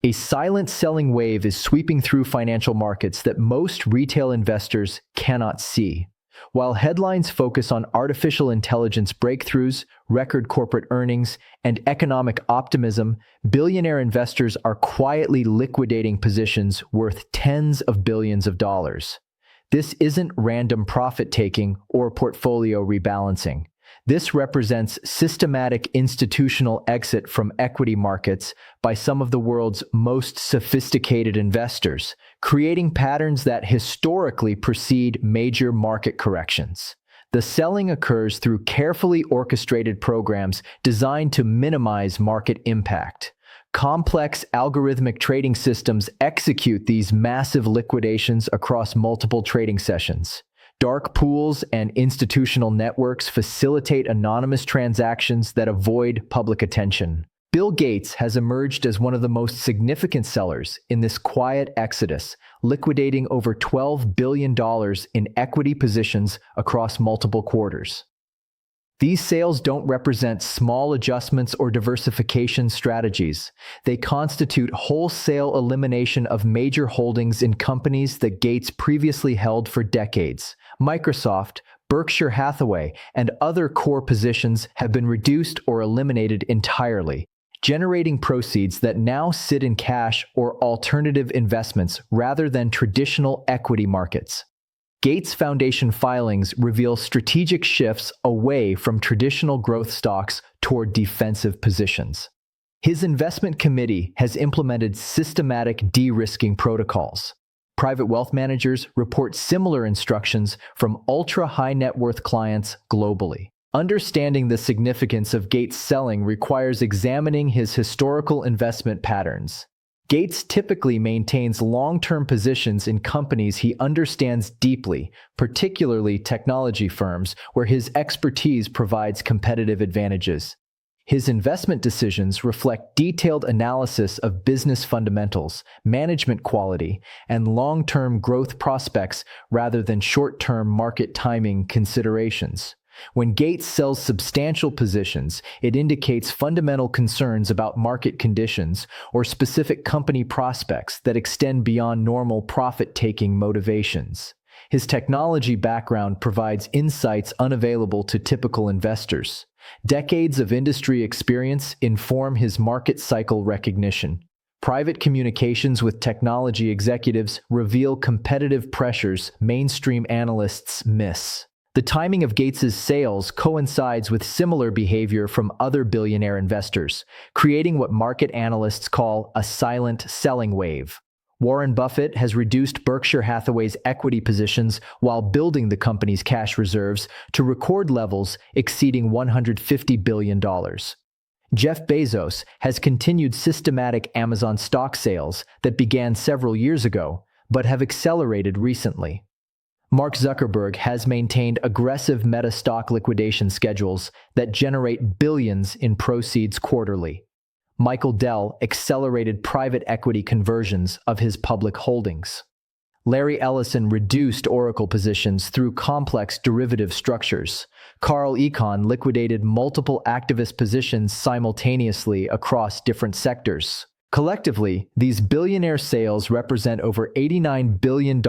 A silent selling wave is sweeping through financial markets that most retail investors cannot see. While headlines focus on artificial intelligence breakthroughs, record corporate earnings, and economic optimism, billionaire investors are quietly liquidating positions worth tens of billions of dollars. This isn't random profit-taking or portfolio rebalancing. This represents systematic institutional exit from equity markets by some of the world's most sophisticated investors, creating patterns that historically precede major market corrections. The selling occurs through carefully orchestrated programs designed to minimize market impact. Complex algorithmic trading systems execute these massive liquidations across multiple trading sessions. Dark pools and institutional networks facilitate anonymous transactions that avoid public attention. Bill Gates has emerged as one of the most significant sellers in this quiet exodus, liquidating over $12 billion in equity positions across multiple quarters. These sales don't represent small adjustments or diversification strategies. They constitute wholesale elimination of major holdings in companies that Gates previously held for decades. Microsoft, Berkshire Hathaway, and other core positions have been reduced or eliminated entirely, generating proceeds that now sit in cash or alternative investments rather than traditional equity markets. Gates Foundation filings reveal strategic shifts away from traditional growth stocks toward defensive positions. His investment committee has implemented systematic de-risking protocols. Private wealth managers report similar instructions from ultra-high net worth clients globally. Understanding the significance of Gates' selling requires examining his historical investment patterns. Gates typically maintains long-term positions in companies he understands deeply, particularly technology firms, where his expertise provides competitive advantages. His investment decisions reflect detailed analysis of business fundamentals, management quality, and long-term growth prospects rather than short-term market timing considerations. When Gates sells substantial positions, it indicates fundamental concerns about market conditions or specific company prospects that extend beyond normal profit-taking motivations. His technology background provides insights unavailable to typical investors. Decades of industry experience inform his market cycle recognition. Private communications with technology executives reveal competitive pressures mainstream analysts miss. The timing of Gates's sales coincides with similar behavior from other billionaire investors, creating what market analysts call a silent selling wave. Warren Buffett has reduced Berkshire Hathaway's equity positions while building the company's cash reserves to record levels exceeding $150 billion. Jeff Bezos has continued systematic Amazon stock sales that began several years ago, but have accelerated recently. Mark Zuckerberg has maintained aggressive Meta stock liquidation schedules that generate billions in proceeds quarterly. Michael Dell accelerated private equity conversions of his public holdings. Larry Ellison reduced Oracle positions through complex derivative structures. Carl Icahn liquidated multiple activist positions simultaneously across different sectors. Collectively, these billionaire sales represent over $89 billion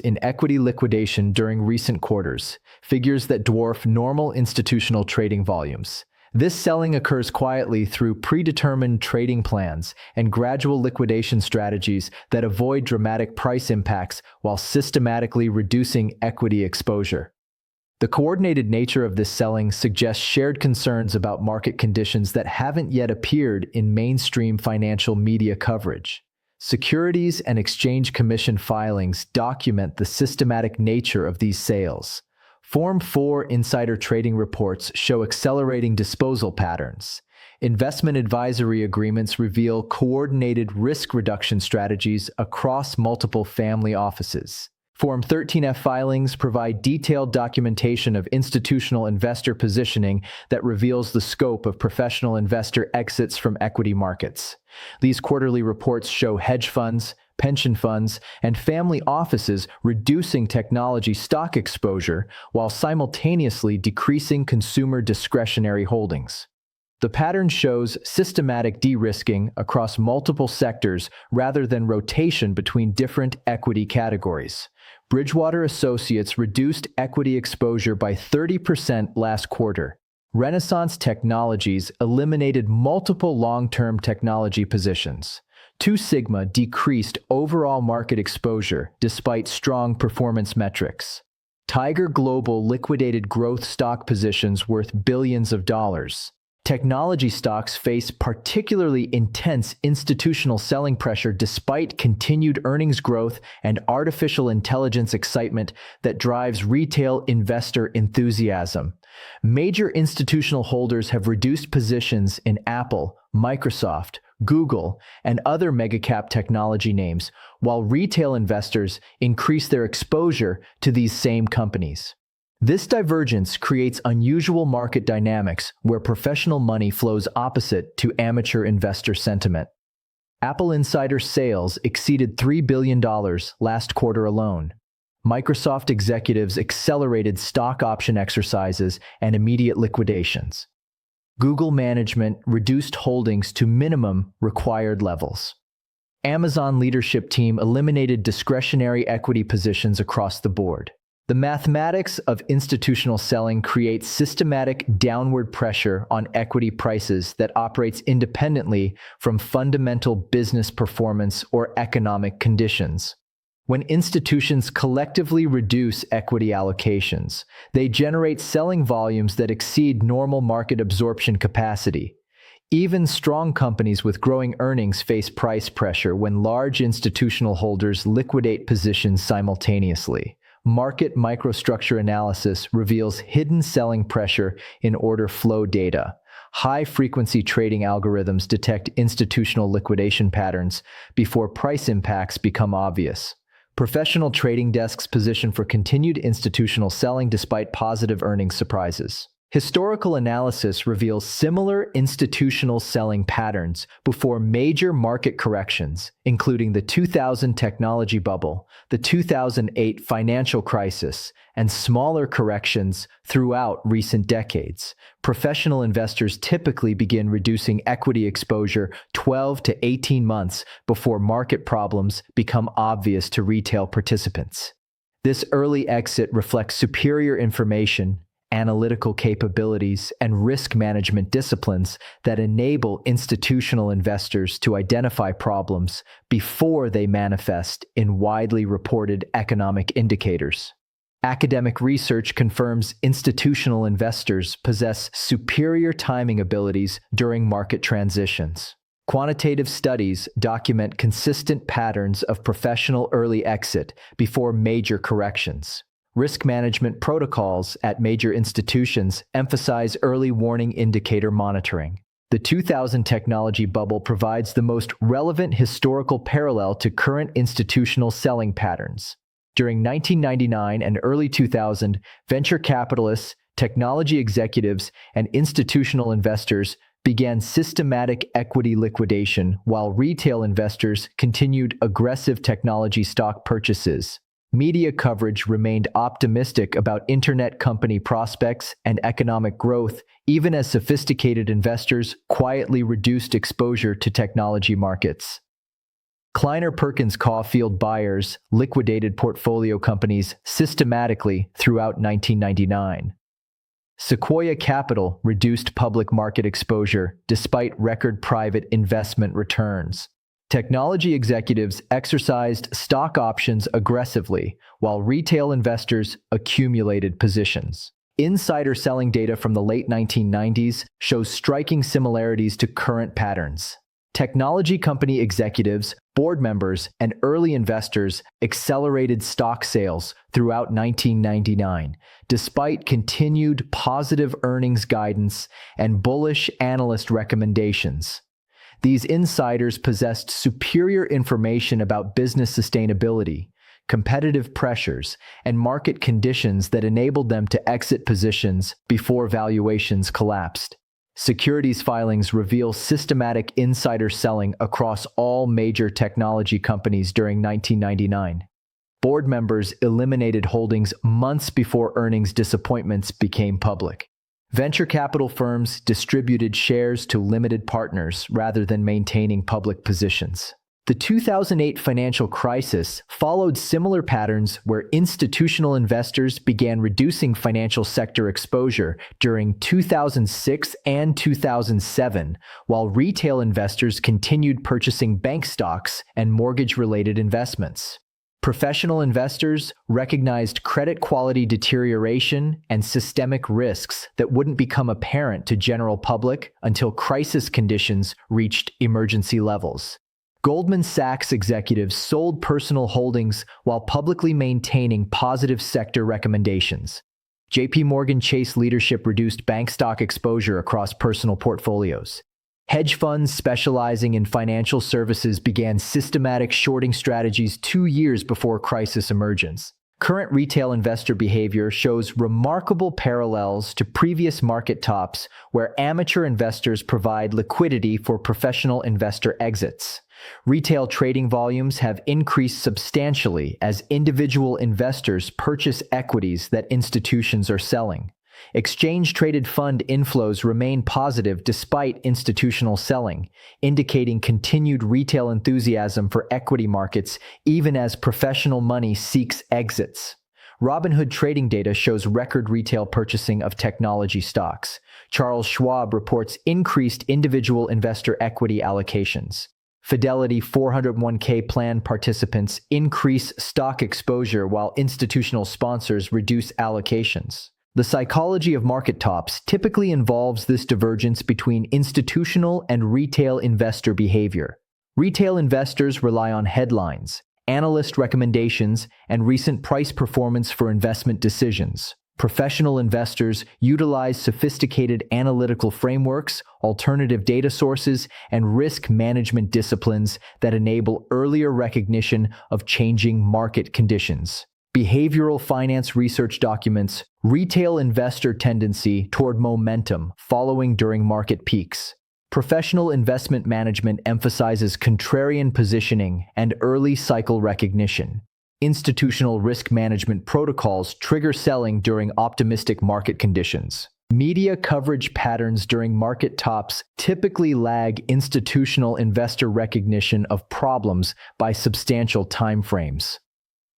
in equity liquidation during recent quarters, figures that dwarf normal institutional trading volumes. This selling occurs quietly through predetermined trading plans and gradual liquidation strategies that avoid dramatic price impacts while systematically reducing equity exposure. The coordinated nature of this selling suggests shared concerns about market conditions that haven't yet appeared in mainstream financial media coverage. Securities and Exchange Commission filings document the systematic nature of these sales. Form 4 insider trading reports show accelerating disposal patterns. Investment advisory agreements reveal coordinated risk reduction strategies across multiple family offices. Form 13F filings provide detailed documentation of institutional investor positioning that reveals the scope of professional investor exits from equity markets. These quarterly reports show hedge funds, pension funds, and family offices reducing technology stock exposure while simultaneously decreasing consumer discretionary holdings. The pattern shows systematic de-risking across multiple sectors rather than rotation between different equity categories. Bridgewater Associates reduced equity exposure by 30% last quarter. Renaissance Technologies eliminated multiple long-term technology positions. Two Sigma decreased overall market exposure despite strong performance metrics. Tiger Global liquidated growth stock positions worth billions of dollars. Technology stocks face particularly intense institutional selling pressure despite continued earnings growth and artificial intelligence excitement that drives retail investor enthusiasm. Major institutional holders have reduced positions in Apple, Microsoft, Google, and other megacap technology names, while retail investors increase their exposure to these same companies. This divergence creates unusual market dynamics where professional money flows opposite to amateur investor sentiment. Apple insider sales exceeded $3 billion last quarter alone. Microsoft executives accelerated stock option exercises and immediate liquidations. Google management reduced holdings to minimum required levels. Amazon leadership team eliminated discretionary equity positions across the board. The mathematics of institutional selling creates systematic downward pressure on equity prices that operates independently from fundamental business performance or economic conditions. When institutions collectively reduce equity allocations, they generate selling volumes that exceed normal market absorption capacity. Even strong companies with growing earnings face price pressure when large institutional holders liquidate positions simultaneously. Market microstructure analysis reveals hidden selling pressure in order flow data. High-frequency trading algorithms detect institutional liquidation patterns before price impacts become obvious. Professional trading desks position for continued institutional selling despite positive earnings surprises. Historical analysis reveals similar institutional selling patterns before major market corrections, including the 2000 technology bubble, the 2008 financial crisis, and smaller corrections throughout recent decades. Professional investors typically begin reducing equity exposure 12 to 18 months before market problems become obvious to retail participants. This early exit reflects superior information, analytical capabilities, and risk management disciplines that enable institutional investors to identify problems before they manifest in widely reported economic indicators. Academic research confirms institutional investors possess superior timing abilities during market transitions. Quantitative studies document consistent patterns of professional early exit before major corrections. Risk management protocols at major institutions emphasize early warning indicator monitoring. The 2000 technology bubble provides the most relevant historical parallel to current institutional selling patterns. During 1999 and early 2000, venture capitalists, technology executives, and institutional investors began systematic equity liquidation while retail investors continued aggressive technology stock purchases. Media coverage remained optimistic about internet company prospects and economic growth, even as sophisticated investors quietly reduced exposure to technology markets. Kleiner Perkins Caulfield buyers liquidated portfolio companies systematically throughout 1999. Sequoia Capital reduced public market exposure despite record private investment returns. Technology executives exercised stock options aggressively, while retail investors accumulated positions. Insider selling data from the late 1990s shows striking similarities to current patterns. Technology company executives, board members, and early investors accelerated stock sales throughout 1999, despite continued positive earnings guidance and bullish analyst recommendations. These insiders possessed superior information about business sustainability, competitive pressures, and market conditions that enabled them to exit positions before valuations collapsed. Securities filings reveal systematic insider selling across all major technology companies during 1999. Board members eliminated holdings months before earnings disappointments became public. Venture capital firms distributed shares to limited partners rather than maintaining public positions. The 2008 financial crisis followed similar patterns where institutional investors began reducing financial sector exposure during 2006 and 2007, while retail investors continued purchasing bank stocks and mortgage-related investments. Professional investors recognized credit quality deterioration and systemic risks that wouldn't become apparent to general public until crisis conditions reached emergency levels. Goldman Sachs executives sold personal holdings while publicly maintaining positive sector recommendations. JP Morgan Chase leadership reduced bank stock exposure across personal portfolios. Hedge funds specializing in financial services began systematic shorting strategies 2 years before crisis emergence. Current retail investor behavior shows remarkable parallels to previous market tops where amateur investors provide liquidity for professional investor exits. Retail trading volumes have increased substantially as individual investors purchase equities that institutions are selling. Exchange-traded fund inflows remain positive despite institutional selling, indicating continued retail enthusiasm for equity markets even as professional money seeks exits. Robinhood trading data shows record retail purchasing of technology stocks. Charles Schwab reports increased individual investor equity allocations. Fidelity 401k plan participants increase stock exposure while institutional sponsors reduce allocations. The psychology of market tops typically involves this divergence between institutional and retail investor behavior. Retail investors rely on headlines, analyst recommendations, and recent price performance for investment decisions. Professional investors utilize sophisticated analytical frameworks, alternative data sources, and risk management disciplines that enable earlier recognition of changing market conditions. Behavioral finance research documents retail investor tendency toward momentum following during market peaks. Professional investment management emphasizes contrarian positioning and early cycle recognition. Institutional risk management protocols trigger selling during optimistic market conditions. Media coverage patterns during market tops typically lag institutional investor recognition of problems by substantial timeframes.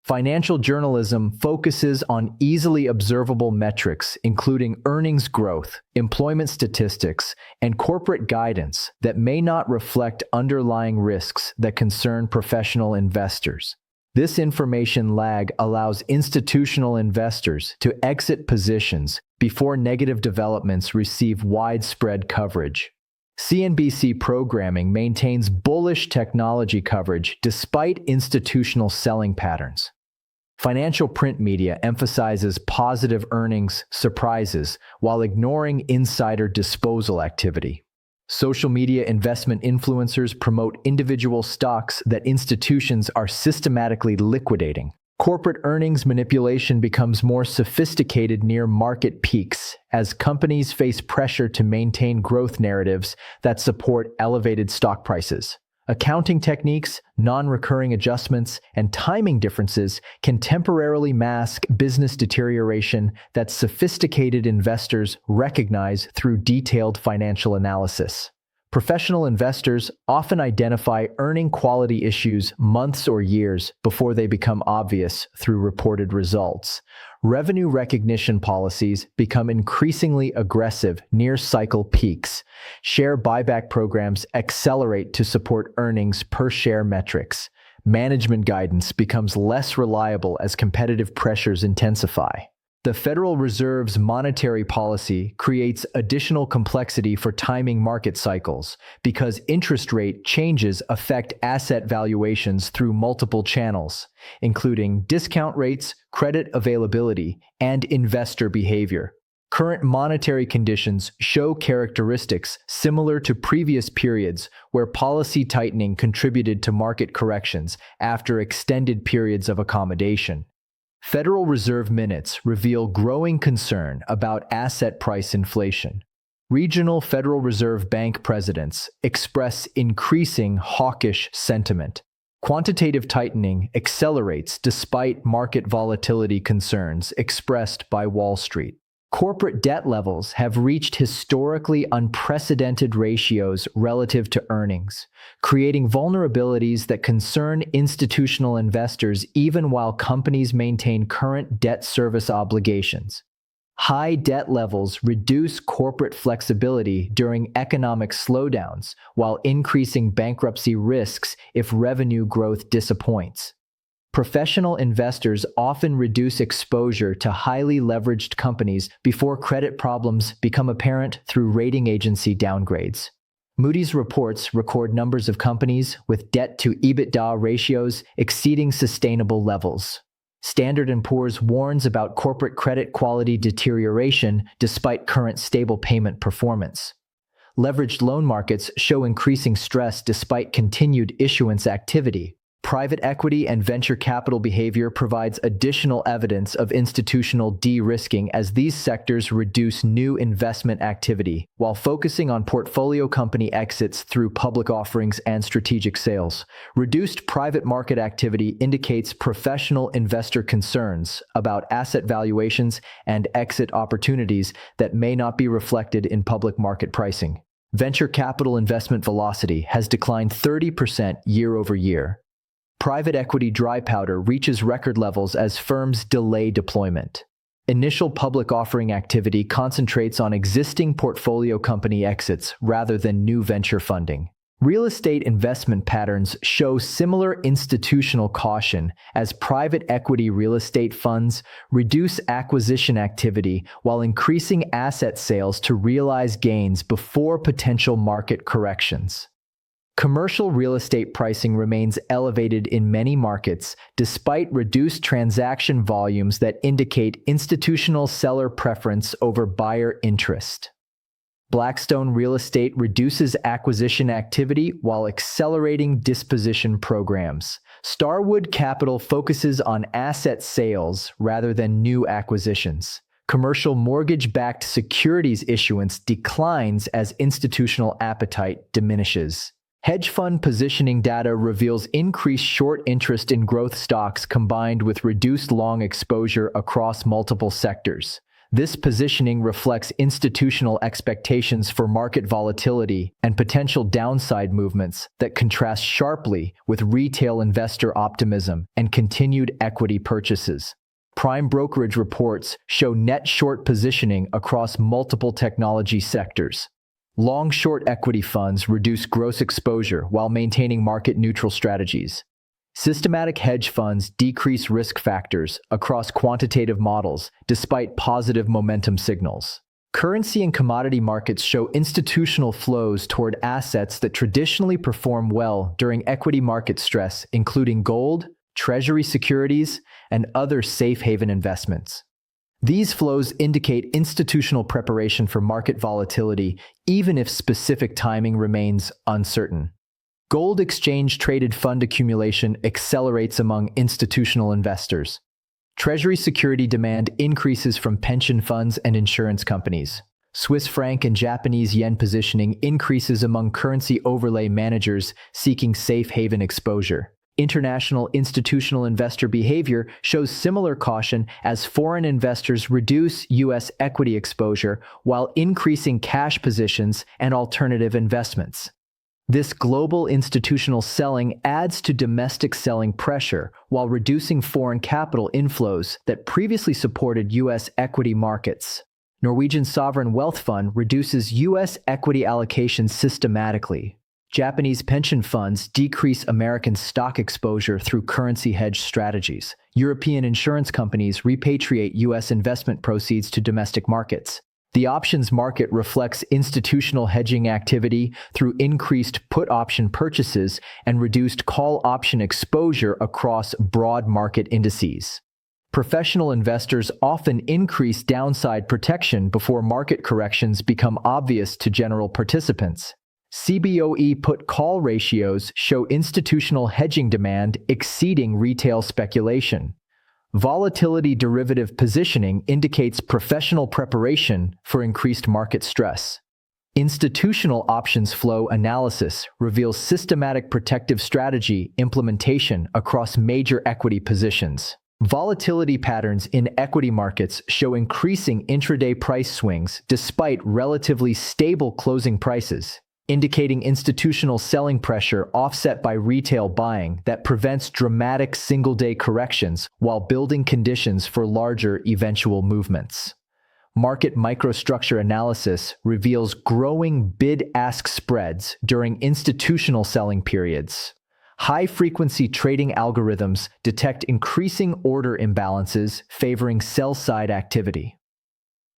Financial journalism focuses on easily observable metrics, including earnings growth, employment statistics, and corporate guidance that may not reflect underlying risks that concern professional investors. This information lag allows institutional investors to exit positions before negative developments receive widespread coverage. CNBC programming maintains bullish technology coverage despite institutional selling patterns. Financial print media emphasizes positive earnings surprises while ignoring insider disposal activity. Social media investment influencers promote individual stocks that institutions are systematically liquidating. Corporate earnings manipulation becomes more sophisticated near market peaks as companies face pressure to maintain growth narratives that support elevated stock prices. Accounting techniques, non-recurring adjustments, and timing differences can temporarily mask business deterioration that sophisticated investors recognize through detailed financial analysis. Professional investors often identify earning quality issues months or years before they become obvious through reported results. Revenue recognition policies become increasingly aggressive near cycle peaks. Share buyback programs accelerate to support earnings per share metrics. Management guidance becomes less reliable as competitive pressures intensify. The Federal Reserve's monetary policy creates additional complexity for timing market cycles because interest rate changes affect asset valuations through multiple channels, including discount rates, credit availability, and investor behavior. Current monetary conditions show characteristics similar to previous periods where policy tightening contributed to market corrections after extended periods of accommodation. Federal Reserve minutes reveal growing concern about asset price inflation. Regional Federal Reserve Bank presidents express increasing hawkish sentiment. Quantitative tightening accelerates despite market volatility concerns expressed by Wall Street. Corporate debt levels have reached historically unprecedented ratios relative to earnings, creating vulnerabilities that concern institutional investors even while companies maintain current debt service obligations. High debt levels reduce corporate flexibility during economic slowdowns while increasing bankruptcy risks if revenue growth disappoints. Professional investors often reduce exposure to highly leveraged companies before credit problems become apparent through rating agency downgrades. Moody's reports record numbers of companies with debt-to-EBITDA ratios exceeding sustainable levels. Standard & Poor's warns about corporate credit quality deterioration despite current stable payment performance. Leveraged loan markets show increasing stress despite continued issuance activity. Private equity and venture capital behavior provides additional evidence of institutional de-risking as these sectors reduce new investment activity while focusing on portfolio company exits through public offerings and strategic sales. Reduced private market activity indicates professional investor concerns about asset valuations and exit opportunities that may not be reflected in public market pricing. Venture capital investment velocity has declined 30% year over year. Private equity dry powder reaches record levels as firms delay deployment. Initial public offering activity concentrates on existing portfolio company exits rather than new venture funding. Real estate investment patterns show similar institutional caution as private equity real estate funds reduce acquisition activity while increasing asset sales to realize gains before potential market corrections. Commercial real estate pricing remains elevated in many markets despite reduced transaction volumes that indicate institutional seller preference over buyer interest. Blackstone Real Estate reduces acquisition activity while accelerating disposition programs. Starwood Capital focuses on asset sales rather than new acquisitions. Commercial mortgage-backed securities issuance declines as institutional appetite diminishes. Hedge fund positioning data reveals increased short interest in growth stocks combined with reduced long exposure across multiple sectors. This positioning reflects institutional expectations for market volatility and potential downside movements that contrast sharply with retail investor optimism and continued equity purchases. Prime brokerage reports show net short positioning across multiple technology sectors. Long-short equity funds reduce gross exposure while maintaining market-neutral strategies. Systematic hedge funds decrease risk factors across quantitative models despite positive momentum signals. Currency and commodity markets show institutional flows toward assets that traditionally perform well during equity market stress, including gold, treasury securities, and other safe haven investments. These flows indicate institutional preparation for market volatility, even if specific timing remains uncertain. Gold exchange-traded fund accumulation accelerates among institutional investors. Treasury security demand increases from pension funds and insurance companies. Swiss franc and Japanese yen positioning increases among currency overlay managers seeking safe haven exposure. International institutional investor behavior shows similar caution as foreign investors reduce U.S. equity exposure while increasing cash positions and alternative investments. This global institutional selling adds to domestic selling pressure while reducing foreign capital inflows that previously supported U.S. equity markets. Norwegian Sovereign Wealth Fund reduces U.S. equity allocations systematically. Japanese pension funds decrease American stock exposure through currency hedge strategies. European insurance companies repatriate U.S. investment proceeds to domestic markets. The options market reflects institutional hedging activity through increased put option purchases and reduced call option exposure across broad market indices. Professional investors often increase downside protection before market corrections become obvious to general participants. CBOE put-call ratios show institutional hedging demand exceeding retail speculation. Volatility derivative positioning indicates professional preparation for increased market stress. Institutional options flow analysis reveals systematic protective strategy implementation across major equity positions. Volatility patterns in equity markets show increasing intraday price swings despite relatively stable closing prices, indicating institutional selling pressure offset by retail buying that prevents dramatic single-day corrections while building conditions for larger eventual movements. Market microstructure analysis reveals growing bid-ask spreads during institutional selling periods. High-frequency trading algorithms detect increasing order imbalances favoring sell-side activity.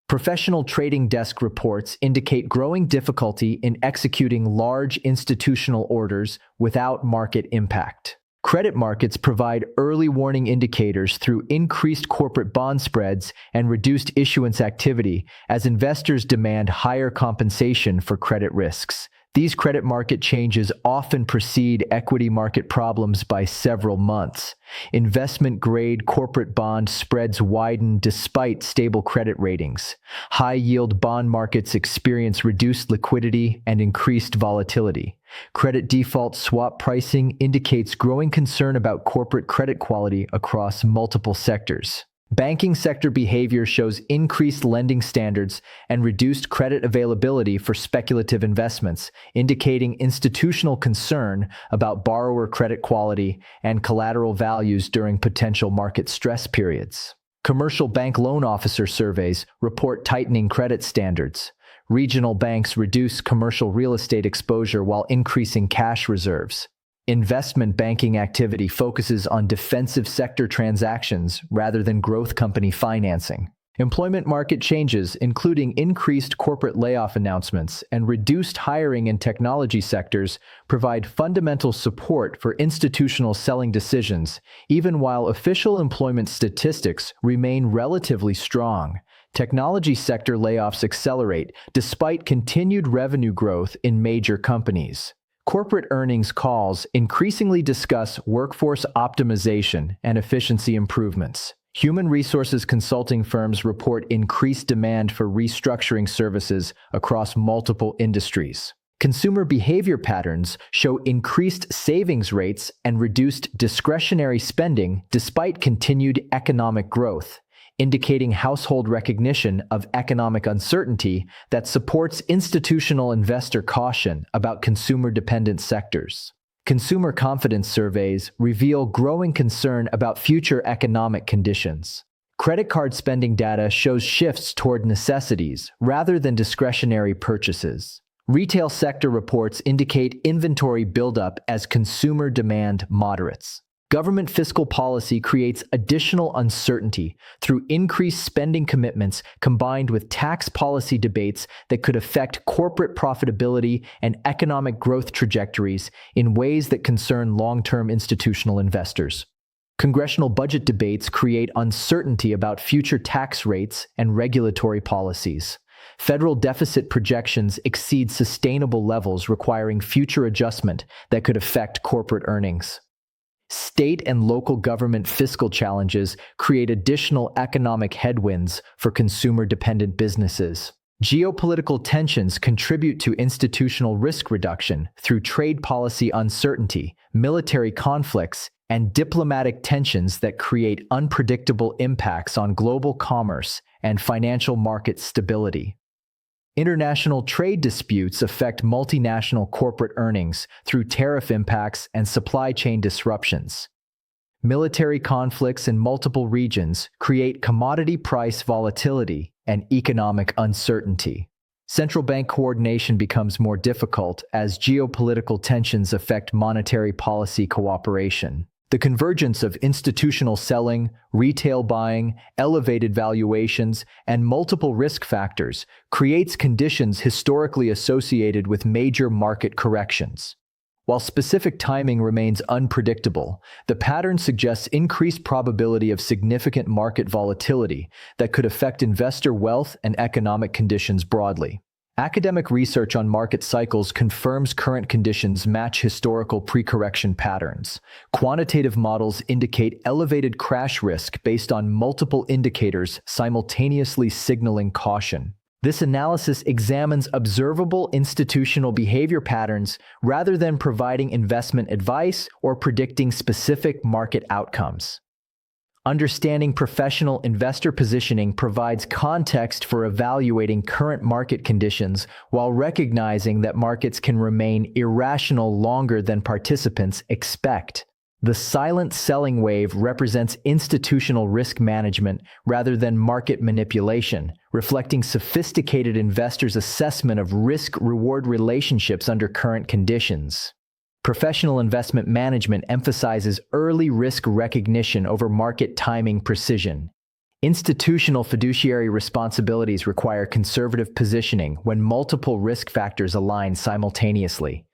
Professional trading desk reports indicate growing difficulty in executing large institutional orders without market impact. Credit markets provide early warning indicators through increased corporate bond spreads and reduced issuance activity as investors demand higher compensation for credit risks. These credit market changes often precede equity market problems by several months. Investment-grade corporate bond spreads widen despite stable credit ratings. High-yield bond markets experience reduced liquidity and increased volatility. Credit default swap pricing indicates growing concern about corporate credit quality across multiple sectors. Banking sector behavior shows increased lending standards and reduced credit availability for speculative investments, indicating institutional concern about borrower credit quality and collateral values during potential market stress periods. Commercial bank loan officer surveys report tightening credit standards. Regional banks reduce commercial real estate exposure while increasing cash reserves. Investment banking activity focuses on defensive sector transactions rather than growth company financing. Employment market changes, including increased corporate layoff announcements and reduced hiring in technology sectors, provide fundamental support for institutional selling decisions, even while official employment statistics remain relatively strong. Technology sector layoffs accelerate despite continued revenue growth in major companies. Corporate earnings calls increasingly discuss workforce optimization and efficiency improvements. Human resources consulting firms report increased demand for restructuring services across multiple industries. Consumer behavior patterns show increased savings rates and reduced discretionary spending despite continued economic growth, indicating household recognition of economic uncertainty that supports institutional investor caution about consumer-dependent sectors. Consumer confidence surveys reveal growing concern about future economic conditions. Credit card spending data shows shifts toward necessities rather than discretionary purchases. Retail sector reports indicate inventory buildup as consumer demand moderates. Government fiscal policy creates additional uncertainty through increased spending commitments combined with tax policy debates that could affect corporate profitability and economic growth trajectories in ways that concern long-term institutional investors. Congressional budget debates create uncertainty about future tax rates and regulatory policies. Federal deficit projections exceed sustainable levels, requiring future adjustment that could affect corporate earnings. State and local government fiscal challenges create additional economic headwinds for consumer-dependent businesses. Geopolitical tensions contribute to institutional risk reduction through trade policy uncertainty, military conflicts, and diplomatic tensions that create unpredictable impacts on global commerce and financial market stability. International trade disputes affect multinational corporate earnings through tariff impacts and supply chain disruptions. Military conflicts in multiple regions create commodity price volatility and economic uncertainty. Central bank coordination becomes more difficult as geopolitical tensions affect monetary policy cooperation. The convergence of institutional selling, retail buying, elevated valuations, and multiple risk factors creates conditions historically associated with major market corrections. While specific timing remains unpredictable, the pattern suggests increased probability of significant market volatility that could affect investor wealth and economic conditions broadly. Academic research on market cycles confirms current conditions match historical pre-correction patterns. Quantitative models indicate elevated crash risk based on multiple indicators simultaneously signaling caution. This analysis examines observable institutional behavior patterns rather than providing investment advice or predicting specific market outcomes. Understanding professional investor positioning provides context for evaluating current market conditions while recognizing that markets can remain irrational longer than participants expect. The silent selling wave represents institutional risk management rather than market manipulation, reflecting sophisticated investors' assessment of risk-reward relationships under current conditions. Professional investment management emphasizes early risk recognition over market timing precision. Institutional fiduciary responsibilities require conservative positioning when multiple risk factors align simultaneously.